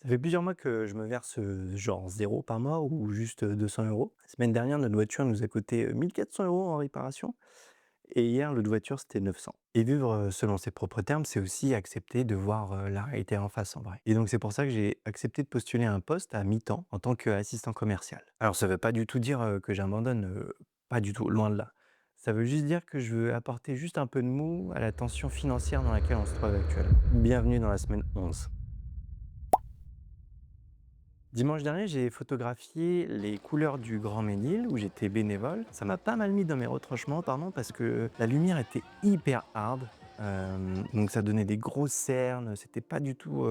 Ça fait plusieurs mois que je me verse, genre 0 par mois ou juste, 200 €. La semaine dernière, notre voiture nous a coûté, 1 400 € en réparation et hier, l'autre voiture, c'était 900. Et vivre, selon ses propres termes, c'est aussi accepter de voir, la réalité en face, en vrai. Et donc c'est pour ça que j'ai accepté de postuler à un poste à mi-temps en tant qu'assistant commercial. Alors ça veut pas du tout dire, que j'abandonne, pas du tout, loin de là. Ça veut juste dire que je veux apporter juste un peu de mou à la tension financière dans laquelle on se trouve actuellement. Bienvenue dans la semaine 11. Dimanche dernier, j'ai photographié les couleurs du Grand Ménil où j'étais bénévole. Ça m'a pas mal mis dans mes retranchements, pardon, parce que la lumière était hyper hard. Donc ça donnait des grosses cernes. C'était pas du tout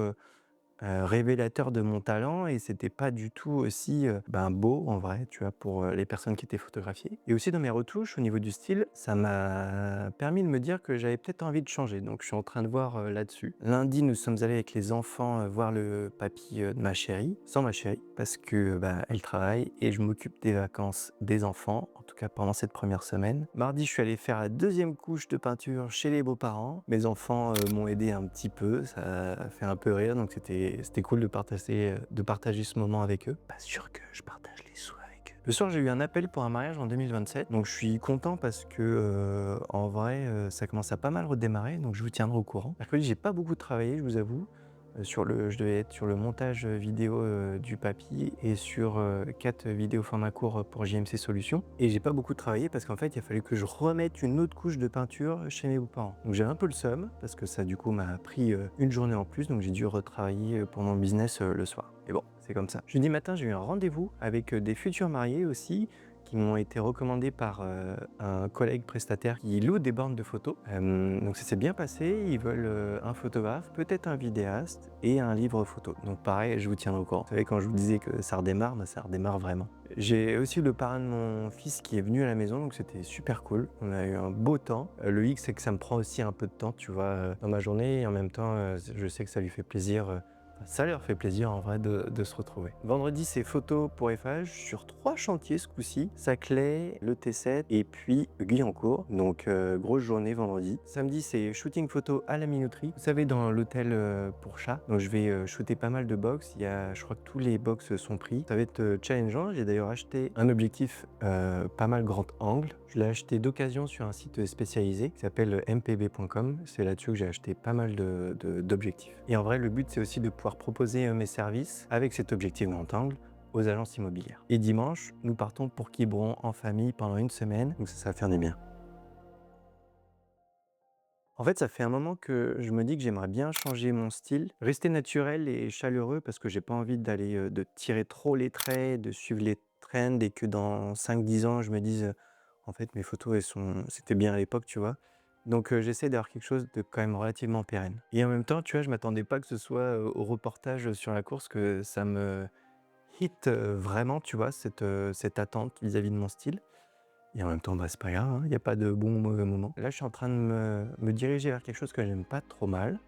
révélateur de mon talent et c'était pas du tout aussi, beau en vrai, tu vois? Pour, les personnes qui étaient photographiées et aussi dans mes retouches au niveau du style, ça m'a permis de me dire que j'avais peut-être envie de changer donc je suis en train de voir, là-dessus. Lundi, nous sommes allés avec les enfants, voir le papy, de ma chérie, sans ma chérie parce que, elle travaille et je m'occupe des vacances des enfants, en tout cas pendant cette première semaine. Mardi, je suis allé faire la deuxième couche de peinture chez les beaux-parents. Mes enfants, m'ont aidé un petit peu, ça a fait un peu rire donc c'était cool de partager ce moment avec eux. Pas sûr que je partage les sous avec eux. Le soir, j'ai eu un appel pour un mariage en 2027, donc je suis content parce que, en vrai, ça commence à pas mal redémarrer, donc je vous tiendrai au courant. Mercredi, j'ai pas beaucoup travaillé, je vous avoue. Je devais être sur le montage, vidéo, du papy et sur, 4 vidéos format court, pour JMC Solutions et j'ai pas beaucoup travaillé parce qu'en fait, il a fallu que je remette une autre couche de peinture chez mes beaux-parents. Donc j'ai un peu le seum parce que ça, du coup, m'a pris, une journée en plus, donc j'ai dû retravailler, pour mon business, le soir. Mais bon, c'est comme ça. Jeudi matin, j'ai eu un rendez-vous avec, des futurs mariés aussi qui m'ont été recommandés par, un collègue prestataire qui loue des bornes de photos. Donc ça s'est bien passé. Ils veulent, un photographe, peut-être un vidéaste et un livre photo. Donc pareil, je vous tiendrai au courant. Vous savez, quand je vous disais que ça redémarre, ça redémarre vraiment. J'ai aussi le parrain de mon fils qui est venu à la maison, donc c'était super cool. On a eu un beau temps. Le hic, c'est que ça me prend aussi un peu de temps, tu vois, dans ma journée et en même temps, je sais que ça lui fait plaisir, ça leur fait plaisir en vrai de se retrouver. Vendredi, c'est photo pour FH sur 3 chantiers ce coup-ci. Saclay, le T7 et puis Guyancourt. Donc grosse journée vendredi. Samedi, c'est shooting photo à la minuterie. Vous savez, dans l'hôtel pour chat. Donc je vais shooter pas mal de box. Je crois que tous les box sont pris. Ça va être challengeant. J'ai d'ailleurs acheté un objectif pas mal grand angle. Je l'ai acheté d'occasion sur un site spécialisé qui s'appelle mpb.com. C'est là-dessus que j'ai acheté pas mal d'objectifs. Et en vrai, le but, c'est aussi de pouvoir proposer mes services avec cet objectif grand angle aux agences immobilières. Et dimanche, nous partons pour Quiberon en famille pendant une semaine, donc ça va faire du bien. En fait, ça fait un moment que je me dis que j'aimerais bien changer mon style, rester naturel et chaleureux parce que j'ai pas envie d'aller, de tirer trop les traits, de suivre les trends et que dans 5-10 ans, je me dise, «En fait, mes photos, c'était bien à l'époque», tu vois? Donc j'essaie d'avoir quelque chose de quand même relativement pérenne et en même temps, tu vois, je m'attendais pas que ce soit, au reportage sur la course que ça me hit, vraiment, tu vois, cette attente vis-à-vis de mon style. Et en même temps, c'est pas grave, hein, il y a pas de bon ou mauvais moment. Là, je suis en train de me diriger vers quelque chose que j'aime pas trop mal,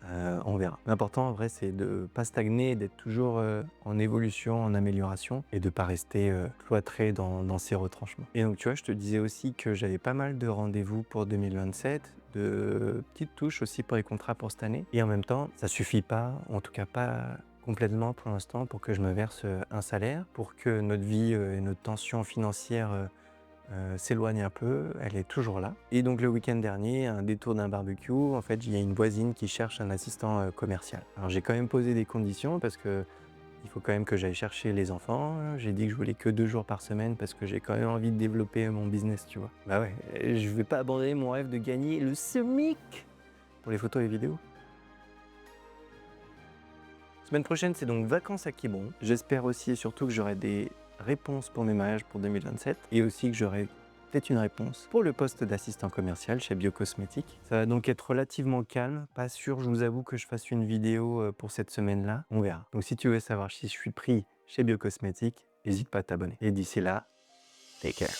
on verra. L'important en vrai, c'est de pas stagner, d'être toujours, en évolution, en amélioration et de pas rester, cloîtré dans ses retranchements. Et donc tu vois, je te disais aussi que j'avais pas mal de rendez-vous pour 2027, de petites touches aussi pour les contrats pour cette année et en même temps, ça suffit pas, en tout cas pas complètement pour l'instant, pour que je me verse, un salaire, pour que notre vie, et notre tension financière, s'éloigne un peu, elle est toujours là. Et donc le week-end dernier, un détour d'un barbecue, en fait, il y a une voisine qui cherche un assistant commercial. Alors j'ai quand même posé des conditions parce que il faut quand même que j'aille chercher les enfants. J'ai dit que je voulais que 2 jours par semaine parce que j'ai quand même envie de développer mon business, tu vois. Bah ouais, je vais pas abandonner mon rêve de gagner le SMIC pour les photos et vidéos. Semaine prochaine, c'est donc vacances à Quiberon. J'espère aussi et surtout que j'aurai des réponses pour mes mariages pour 2027 et aussi que j'aurai peut-être une réponse pour le poste d'assistant commercial chez Biocosmétique. Ça va donc être relativement calme. Pas sûr, je vous avoue, que je fasse une vidéo pour cette semaine-là. On verra. Donc si tu veux savoir si je suis pris chez Biocosmétique, n'hésite pas à t'abonner. Et d'ici là, take care.